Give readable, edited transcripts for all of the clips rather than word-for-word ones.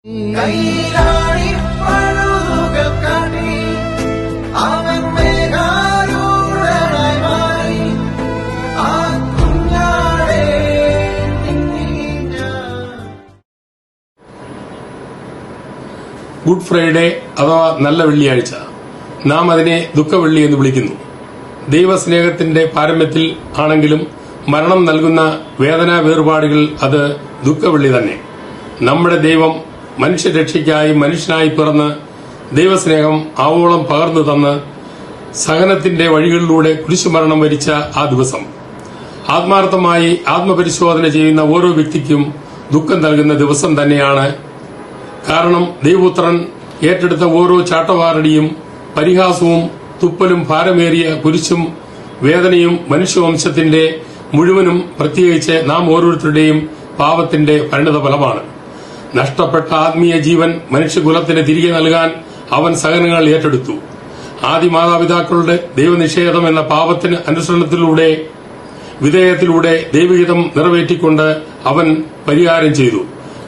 Good Friday അഥവാ നല്ല വെള്ളിയാഴ്ച, നാം അതിനെ ദുഃഖവെള്ളി എന്ന് വിളിക്കുന്നു. ദൈവസ്നേഹത്തിന്റെ പാരമ്യത്തിൽ ആണെങ്കിലും മരണം നൽകുന്ന വേദനാ വേർപാടുകൾ അത് ദുഃഖവെള്ളി തന്നെ. നമ്മുടെ ദൈവം മനുഷ്യരക്ഷയ്ക്കായി മനുഷ്യനായി പിറന്ന് ദൈവസ്നേഹം ആവോളം പകർന്നു തന്ന് സഹനത്തിന്റെ വഴികളിലൂടെ കുരിശുമരണം വരിച്ച ആ ദിവസം, ആത്മാർത്ഥമായി ആത്മപരിശോധന ചെയ്യുന്ന ഓരോ വ്യക്തിക്കും ദുഃഖം നൽകുന്ന ദിവസം തന്നെയാണ്. കാരണം ദൈവപുത്രൻ ഏറ്റെടുത്ത ഓരോ ചാട്ടവാറടിയും പരിഹാസവും തുപ്പലും ഭാരമേറിയ കുരിശും വേദനയും മനുഷ്യവംശത്തിന്റെ മുഴുവനും, പ്രത്യേകിച്ച് നാം ഓരോരുത്തരുടെയും പാപത്തിന്റെ പരിണത ഫലമാണ്. നഷ്ടപ്പെട്ട ആത്മീയ ജീവൻ മനുഷ്യകുലത്തിന് തിരികെ നൽകാൻ അവൻ സഹനങ്ങൾ ഏറ്റെടുത്തു. ആദി മാതാപിതാക്കളുടെ ദൈവനിഷേധം എന്ന പാപത്തിന് അനുസരണത്തിലൂടെ വിധേയത്തിലൂടെ ദൈവഹിതം നിറവേറ്റിക്കൊണ്ട് അവൻ പരിഹാരം ചെയ്തു.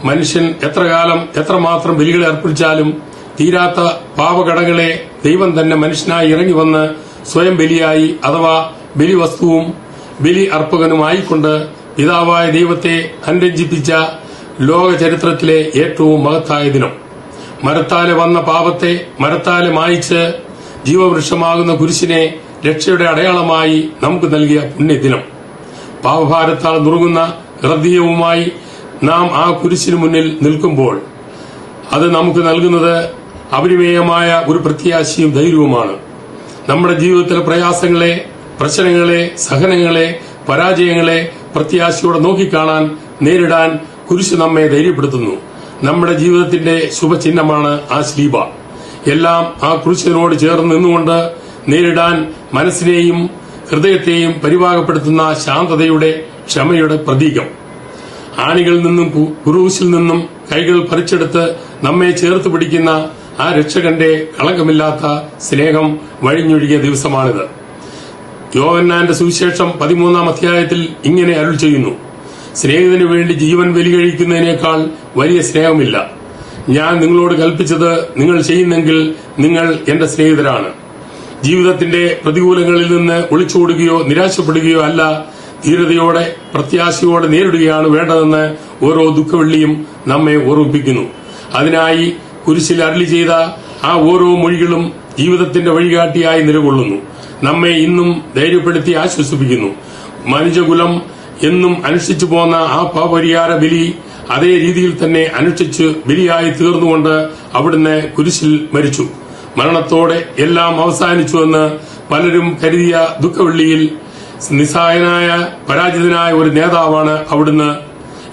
മനുഷ്യൻ എത്രകാലം എത്രമാത്രം ബലികളെ അർപ്പിച്ചാലും തീരാത്ത പാപകടങ്ങളെ ദൈവം തന്നെ മനുഷ്യനായി ഇറങ്ങി വന്ന് സ്വയം ബലിയായി അഥവാ ബലിവസ്തുവും ബലി അർപ്പകനുമായിക്കൊണ്ട് പിതാവായ ദൈവത്തെ അനുരഞ്ജിപ്പിച്ച ലോക ചരിത്രത്തിലെ ഏറ്റവും മഹത്തായ ദിനം. മരത്താലെ വന്ന പാപത്തെ മരത്താലെ മായിച്ച് ജീവവൃക്ഷമാകുന്ന കുരിശിനെ രക്ഷയുടെ അടയാളമായി നമുക്ക് നൽകിയ പുണ്യദിനം. പാപഭാരത്താൽ നുറുങ്ങുന്ന ഹൃദയവുമായി നാം ആ കുരിശിന് മുന്നിൽ നിൽക്കുമ്പോൾ അത് നമുക്ക് നൽകുന്നത് അപരിമേയമായ ഒരു പ്രത്യാശയും ധൈര്യവുമാണ്. നമ്മുടെ ജീവിതത്തിലെ പ്രയാസങ്ങളെ, പ്രശ്നങ്ങളെ, സഹനങ്ങളെ, പരാജയങ്ങളെ പ്രത്യാശയോടെ നോക്കിക്കാണാൻ, നേരിടാൻ കുരിശ് നമ്മെ ധൈര്യപ്പെടുത്തുന്നു. നമ്മുടെ ജീവിതത്തിന്റെ ശുഭചിഹ്നമാണ് ആ ശ്ലീബ. എല്ലാം ആ കുരിശിനോട് ചേർന്ന് നിന്നുകൊണ്ട് നേരിടാൻ മനസ്സിനെയും ഹൃദയത്തെയും പരിപാകപ്പെടുത്തുന്ന ശാന്തതയുടെ, ക്ഷമയുടെ പ്രതീകം. ആണികളിൽ നിന്നും കുരൂശിൽ നിന്നും കൈകൾ പറിച്ചെടുത്ത് നമ്മെ ചേർത്ത് പിടിക്കുന്ന ആ രക്ഷകന്റെ കളങ്കമില്ലാത്ത സ്നേഹം വഴിഞ്ഞൊഴുകിയ ദിവസമാണിത്. യോഹന്നാന്റെ സുവിശേഷം 13-ാം അധ്യായത്തിൽ ഇങ്ങനെ അരുൾ ചെയ്യുന്നു: സ്നേഹിതനു വേണ്ടി ജീവൻ ബലികഴിക്കുന്നതിനേക്കാൾ വലിയ സ്നേഹമില്ല. ഞാൻ നിങ്ങളോട് കൽപ്പിച്ചത് നിങ്ങൾ ചെയ്യുന്നെങ്കിൽ നിങ്ങൾ എന്റെ സ്നേഹിതരാണ്. ജീവിതത്തിന്റെ പ്രതികൂലങ്ങളിൽ നിന്ന് ഒളിച്ചോടുകയോ നിരാശപ്പെടുകയോ അല്ല, ധീരതയോടെ പ്രത്യാശയോടെ നേരിടുകയാണ് വേണ്ടതെന്ന് ഓരോ ദുഃഖവെള്ളിയും നമ്മെ ഓർമ്മിപ്പിക്കുന്നു. അതിനായി കുരിശിൽ അരുളി ചെയ്ത ആ ഓരോ മൊഴികളും ജീവിതത്തിന്റെ വഴികാട്ടിയായി നിലകൊള്ളുന്നു. നമ്മെ ഇന്നും ധൈര്യപ്പെടുത്തി ആശ്വസിപ്പിക്കുന്നു. മനുഷ്യകുലം എന്നും അനുഷ്ഠിച്ചു പോന്ന ആ പാപപരിഹാര ബലി അതേ രീതിയിൽ തന്നെ അനുഷ്ഠിച്ച് ബലിയായി തീർന്നുകൊണ്ട് അവിടുന്ന് കുരിശിൽ മരിച്ചു. മരണത്തോടെ എല്ലാം അവസാനിച്ചുവെന്ന് പലരും കരുതിയ ദുഃഖവെള്ളിയിൽ നിസ്സഹായനായ പരാജിതനായ ഒരു നേതാവാണ് അവിടുന്ന്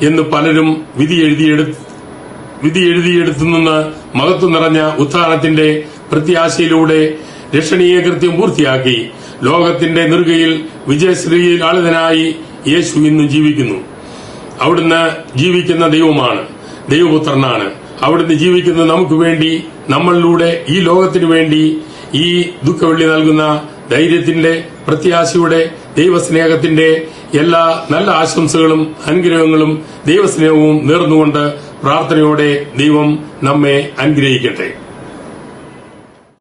എന്ന് പലരും വിധി എഴുതിയെടുത്തുനിന്ന് മഹത്വം നിറഞ്ഞ ഉത്ഥാനത്തിന്റെ പ്രത്യാശയിലൂടെ രക്ഷണീയ കൃത്യം പൂർത്തിയാക്കി ലോകത്തിന്റെ നെറുകയിൽ വിജയശ്രീയിൽ ആളിതനായി യേശു ഇന്നും ജീവിക്കുന്നു. അവിടുന്ന് ജീവിക്കുന്ന ദൈവമാണ്, ദൈവപുത്രനാണ്. അവിടുന്ന് ജീവിക്കുന്നത് നമുക്ക് വേണ്ടി, നമ്മളിലൂടെ ഈ ലോകത്തിനു വേണ്ടി. ഈ ദുഃഖവെള്ളി നൽകുന്ന ധൈര്യത്തിന്റെ, പ്രത്യാശയുടെ, ദൈവസ്നേഹത്തിന്റെ എല്ലാ നല്ല ആശംസകളും അനുഗ്രഹങ്ങളും ദൈവസ്നേഹവും നേർന്നുകൊണ്ട് പ്രാർത്ഥനയോടെ ദൈവം നമ്മെ അനുഗ്രഹിക്കട്ടെ.